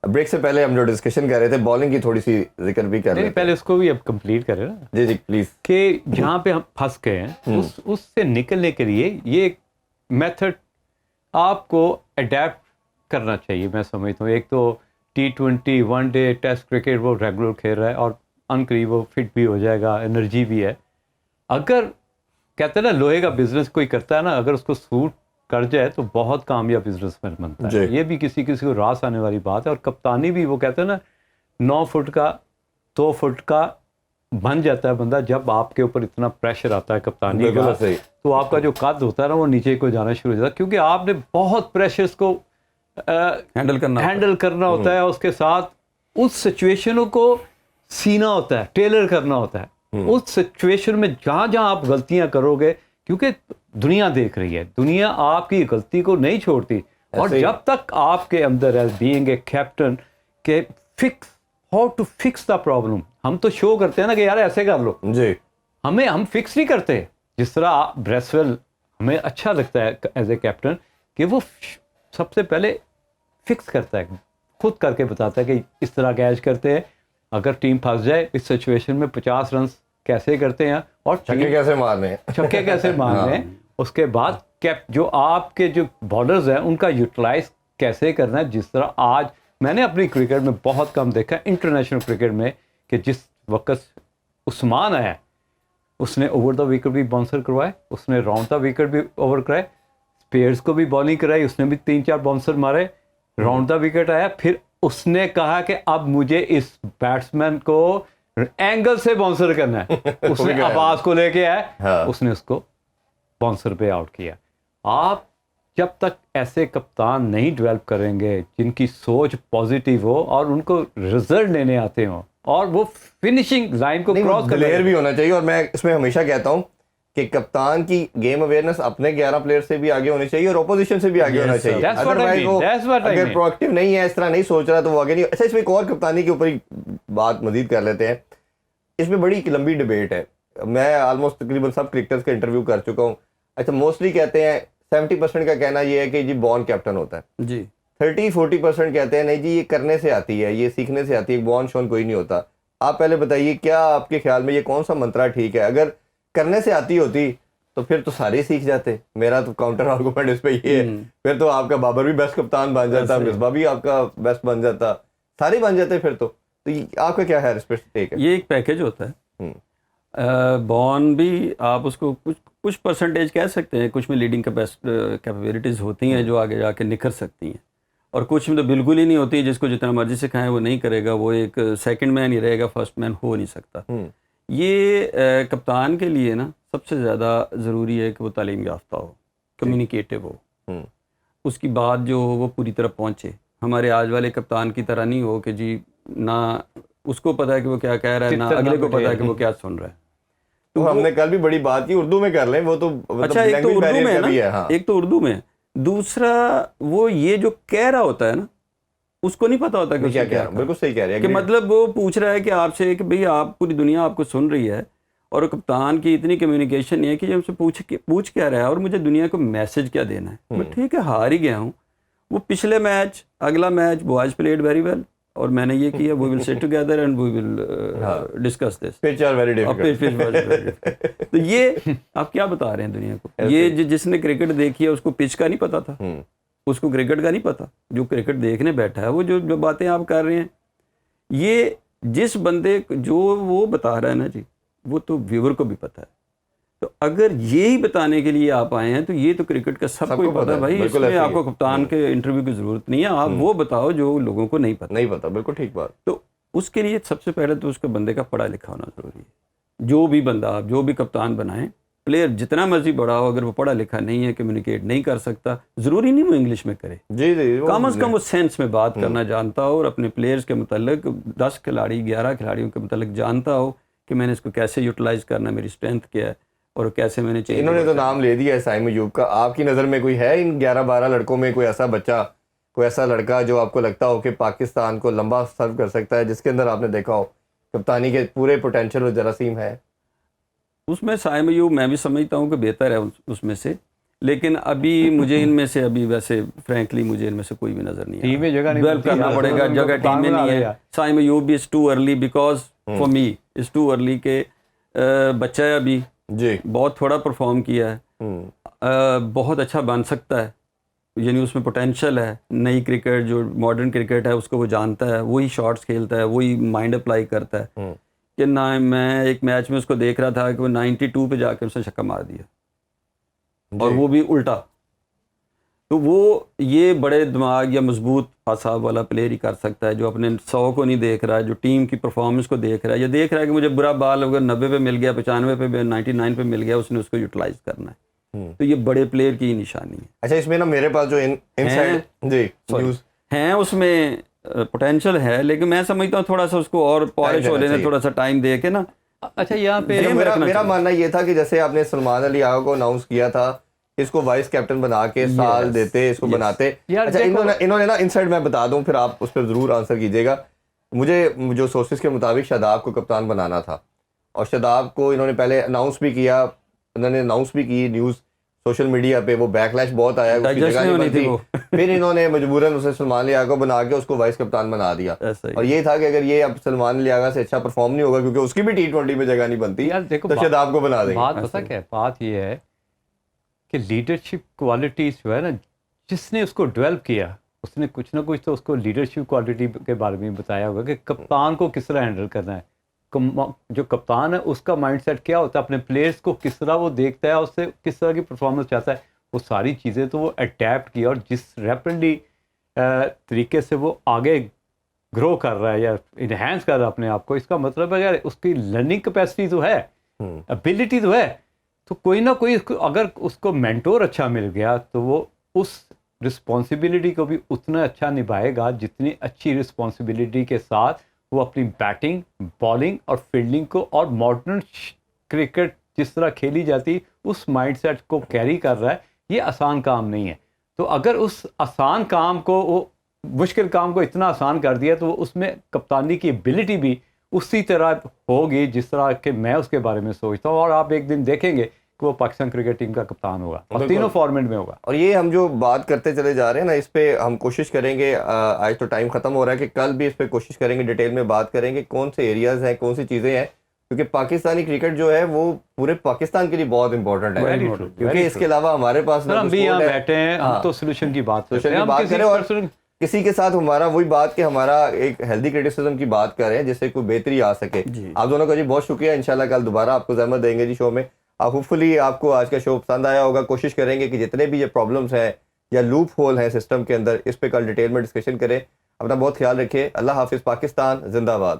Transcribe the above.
Break से पहले हम जो डिस्कशन कर रहे थे बॉलिंग की थोड़ी सी जिक्र भी कर रहे नहीं, थे। पहले उसको भी अब कंप्लीट करें ना जी जी प्लीज। कि जहाँ पे हम फंस गए हैं उससे निकलने के लिए ये एक मेथड आपको अडेप्ट करना चाहिए। मैं समझता हूँ एक तो T20 1 डे टेस्ट क्रिकेट वो रेगुलर खेल रहा है और अनकरीब वो फिट भी हो जाएगा, एनर्जी भी है। अगर कहते हैं ना लोहे का बिजनेस कोई करता है ना, अगर उसको सूट कर जाए तो बहुत कामयाब बिजनेसमैन बनता है। ये भी किसी किसी को रास आने वाली बात है। और कप्तानी भी वो कहते हैं ना 9 फुट का 2 फुट का बन जाता है बंदा जब आपके ऊपर इतना प्रेशर आता है कप्तानी का। तो आपका जो कद होता है ना वो नीचे को जाना शुरू हो जाता है, क्योंकि आपने बहुत प्रेशर्स को हैंडल करना होता है। उसके साथ उस सिचुएशनों को सीना होता है, टेलर करना होता है। उस सिचुएशन में जहाँ जहाँ आप गलतियां करोगे, क्योंकि दुनिया देख रही है, दुनिया आपकी गलती को नहीं छोड़ती। और जब तक आपके अंदर एज बीइंग ए कैप्टन के fix how to fix the problem, हम तो शो करते हैं ना कि यार ऐसे कर लो जी, हम फिक्स नहीं करते। जिस तरह ब्रेसवेल हमें अच्छा लगता है एज ए कैप्टन कि वो सबसे पहले फिक्स करता है, खुद करके बताता है कि इस तरह कैच करते हैं, अगर टीम फंस जाए इस सिचुएशन में 50 रन कैसे करते हैं और छक्के कैसे मारने हैं। उसके बाद जो आपके जो बॉलर्स हैं उनका यूटिलाइज कैसे करना है। जिस तरह आज मैंने अपनी क्रिकेट में बहुत कम देखा है, इंटरनेशनल क्रिकेट में, कि जिस वक्त उस्मान आया उसने ओवर द विकेट भी बाउंसर करवाए, उसने राउंड द विकेट भी ओवर कराए, स्पेयर्स को भी बॉलिंग कराई, उसने भी 3-4 बाउंसर मारे, राउंड द विकेट आया। फिर उसने कहा कि अब मुझे इस बैट्समैन को एंगल से बाउंसर करना है। उसने आवाज को लेके आया, उसने उसको बाउंसर पे आउट किया। आप जब तक ऐसे कप्तान नहीं डेवलप करेंगे जिनकी सोच पॉजिटिव हो और उनको रिजल्ट लेने आते हो और वो फिनिशिंग लाइन को क्रॉस कर भी होना चाहिए। और मैं इसमें हमेशा कहता हूं कि कप्तान की गेम अवेयरनेस अपने 11 प्लेयर से भी आगे होनी चाहिए और ऑपोजिशन से भी आगे होना चाहिए। अदरवाइज वो अगर प्रोएक्टिव नहीं है, इस तरह नहीं सोच रहा, तो वो आगे नहीं। अच्छा, इसमें एक और कप्तानी के ऊपर बात मजीद कर लेते हैं। इसमें बड़ी लंबी डिबेट है, मैं ऑलमोस्ट तकरीबन सब क्रिकेटर्स का इंटरव्यू कर चुका हूँ। अच्छा, मोस्टली कहते हैं 70% का कहना ये है कि जी बॉर्न कैप्टन होता है जी, 30-40% कहते हैं नहीं जी ये करने से आती है, ये सीखने से आती है, बॉर्न शॉन कोई नहीं होता। आप पहले बताइए, क्या आपके ख्याल में ये कौन सा मंत्रा ठीक है? अगर करने से आती होती तो फिर तो सारे सीख जाते। मेरा तो काउंटर आर्गुमेंट इस पे ये है, फिर तो आपका बाबर भी बेस्ट कप्तान बन जाता, मिसबा भी आपका बेस्ट बन जाता, सारे बन जाते फिर तो आपका क्या है इस पे टेक है? ये एक पैकेज होता है। बॉर्न भी आप उसको कुछ परसेंटेज कह सकते हैं, कुछ में लीडिंग कैपेबिलिटीज़ होती हैं जो आगे जाके निखर सकती हैं, और कुछ में तो बिल्कुल ही नहीं होती। जिसको जितना मर्जी सिखाएं वो नहीं करेगा, वो एक सेकंड मैन ही रहेगा, फर्स्ट मैन हो नहीं सकता। ये कप्तान के लिए ना सबसे ज़्यादा ज़रूरी है कि वो तालीम याफ्ता हो, कम्युनिकेटिव हो, उसकी बात जो हो वो पूरी तरह पहुँचे। हमारे आज वाले कप्तान की तरह नहीं हो कि जी ना उसको पता है कि वो क्या कह रहा है, ना अगले को पता है कि वो क्या सुन रहा है। तो हमने कल भी बड़ी बात की, उर्दू में कर लें वो तो अच्छा, एक तो उर्दू में है ना, हाँ। एक तो उर्दू में, दूसरा वो ये जो कह रहा होता है ना उसको नहीं पता होता कि क्या कह रहा है। बिल्कुल सही कह रहे हैं कि मतलब वो पूछ रहा है कि आपसे कि भाई आप, पूरी दुनिया आपको सुन रही है और कप्तान की इतनी कम्युनिकेशन नहीं है कि हमसे पूछ क्या रहा है और मुझे दुनिया को मैसेज क्या देना है। मैं ठीक है हार ही गया हूँ, वो पिछले मैच अगला match boys played very well और मैंने ये किया, we will sit together and we will discuss this. Pitch are very difficult. तो ये आप क्या बता रहे हैं दुनिया को? ये जिसने क्रिकेट देखी है उसको पिच का नहीं पता था, उसको क्रिकेट का नहीं पता। जो क्रिकेट देखने बैठा है वो जो बातें आप कर रहे हैं, ये जिस बंदे जो वो बता रहा है ना जी, वो तो व्यूअर को भी पता है। तो अगर यही बताने के लिए आप आए हैं तो ये तो क्रिकेट का सबको ही पता है भाई, इसमें आपको कप्तान के इंटरव्यू की जरूरत नहीं है। आप वो बताओ जो लोगों को नहीं पता। बिल्कुल ठीक बात। तो उसके लिए सबसे पहले तो उसके बंदे का पढ़ा लिखा होना जरूरी है। जो भी बंदा आप जो भी कप्तान बनाएं, प्लेयर जितना मर्जी बड़ा हो, अगर वो पढ़ा लिखा नहीं है, कम्युनिकेट नहीं कर सकता, जरूरी नहीं वो इंग्लिश में करे, जी जी, कम से कम वो सेंस में बात करना जानता हो और अपने प्लेयर्स के मतलब 10 खिलाड़ी 11 खिलाड़ियों के मतलब जानता हो कि मैंने इसको कैसे यूटिलाइज करना, मेरी स्ट्रेंथ क्या है और कैसे मैंने चाहिए। इन्होंने तो नाम ले दिया है साइम अयूब का। आपकी नज़र में कोई है इन 11-12 लड़कों में कोई ऐसा बच्चा, कोई ऐसा लड़का जो आपको लगता हो कि पाकिस्तान को लंबा सर्व कर सकता है, जिसके अंदर आपने देखा हो कप्तानी के पूरे पोटेंशियल और जरासीम है? उसमें साइम अयूब मैं भी समझता हूँ कि बेहतर है उसमें से, लेकिन अभी मुझे इनमें से अभी वैसे फ्रैंकली मुझे इनमें से कोई भी नज़र नहीं टीम में जगह नहीं डेवलप करना पड़ेगा, जगह टीम में नहीं है। Saim Ayub is too early because for me is too early के बच्चा है अभी जी, बहुत थोड़ा परफॉर्म किया है, बहुत अच्छा बन सकता है, यानी उसमें पोटेंशियल है। नई क्रिकेट जो मॉडर्न क्रिकेट है उसको वो जानता है, वही शॉट्स खेलता है, वही माइंड अप्लाई करता है। कि ना मैं एक मैच में उसको देख रहा था कि वो 92 पे जाके उसने छक्का मार दिया और वो भी उल्टा। तो वो ये बड़े दिमाग या मजबूत असाब वाला प्लेयर ही कर सकता है, जो अपने 100 को नहीं देख रहा है, जो टीम की परफॉर्मेंस को देख रहा है, या देख रहा है कि मुझे बुरा बॉल अगर 90 पे मिल गया, 95 पे, 99 पे मिल गया, उसने उसको यूटिलाइज करना है। तो ये बड़े प्लेयर की ही निशानी है। अच्छा, इसमें ना मेरे पास जो इनसाइड जी न्यूज़ हैं उसमें पोटेंशियल है, लेकिन मैं समझता हूँ थोड़ा सा उसको और पॉलिश हो लेने, थोड़ा सा टाइम दे के ना। अच्छा, यहाँ पे मेरा मानना ये था कि जैसे आपने सलमान अली आगा को अनाउंस किया था, इसको वाइस कैप्टन बना के साल देते, इसको बनाते। अच्छा, इन्होंने ना इनसाइड मैं बता दूं, फिर आप उस पर जरूर आंसर कीजिएगा। मुझे जो सोर्सेज के मुताबिक शादाब को कप्तान बनाना था, और शादाब को इन्होंने पहले अनाउंस भी किया, उन्होंने अनाउंस भी की न्यूज़ सोशल मीडिया पे, वो बैकलैश बहुत आया, उसकी जगह नहीं बनती। फिर इन्होंने मजबूरन उसे सलमान अली आगा को बना के उसको वाइस कप्तान बना दिया। और ये था कि अगर ये अब सलमान अली आगा से अच्छा परफॉर्म नहीं होगा, क्योंकि उसकी भी T20 में जगह नहीं बनती, तो शादाब को बना देंगे। बात पता क्या है, बात ये है कि लीडरशिप क्वालिटीज जो है ना, जिसने उसको डेवलप किया उसने कुछ ना कुछ तो उसको लीडरशिप क्वालिटी के बारे में बताया होगा कि कप्तान को किस तरह हैंडल करना है। जो कप्तान है उसका माइंडसेट क्या होता है, अपने प्लेयर्स को किस तरह वो देखता है, उससे किस तरह की परफॉर्मेंस चाहता है, वो सारी चीज़ें तो वो अडेप्ट किया। और जिस रैपिडली तरीके से वो आगे ग्रो कर रहा है या इन्हेंस कर रहा है अपने आप को, इसका मतलब है यार उसकी लर्निंग कैपेसिटी तो है, एबिलिटी तो है। तो कोई ना कोई अगर उसको मेंटोर अच्छा मिल गया तो वो उस रिस्पॉन्सिबिलिटी को भी उतना अच्छा निभाएगा जितनी अच्छी रिस्पॉन्सिबिलिटी के साथ वो अपनी बैटिंग, बॉलिंग और फील्डिंग को और मॉडर्न क्रिकेट जिस तरह खेली जाती उस माइंडसेट को कैरी कर रहा है। ये आसान काम नहीं है। तो अगर उस आसान काम को, वो मुश्किल काम को इतना आसान कर दिया, तो उसमें कप्तानी की एबिलिटी भी उसी तरह होगी जिस तरह के मैं उसके बारे में सोचता हूँ। और आप एक दिन देखेंगे कि वो पाकिस्तान क्रिकेट टीम का कप्तान होगा और तीनों फॉर्मेट में होगा। और ये हम जो बात करते चले जा रहे हैं ना, इस पे हम कोशिश करेंगे, आज तो टाइम खत्म हो रहा है, कि कल भी इस पे कोशिश करेंगे, डिटेल में बात करेंगे कौन से एरियाज हैं, कौन सी चीज़ें हैं, क्योंकि पाकिस्तानी क्रिकेट जो है वो पूरे पाकिस्तान के लिए बहुत इंपॉर्टेंट है। क्योंकि इसके अलावा हमारे पास हम भी यहाँ बैठे हैं, हम तो सोल्यूशन की बात करें और किसी के साथ हमारा वही बात कि हमारा एक हेल्दी क्रिटिसिज्म की बात करें जिससे कोई बेहतरी आ सके। आप दोनों का जी बहुत शुक्रिया। इंशाल्लाह कल दोबारा आपको ज़हमत देंगे जी शो में। होपफुली आपको आज का शो पसंद आया होगा। कोशिश करेंगे कि जितने भी ये प्रॉब्लम्स हैं या लूप होल हैं सिस्टम के अंदर, इस पे कल डिटेल में डिस्कशन करें। अपना बहुत ख्याल रखिए। अल्लाह हाफिज़। पाकिस्तान जिंदाबाद।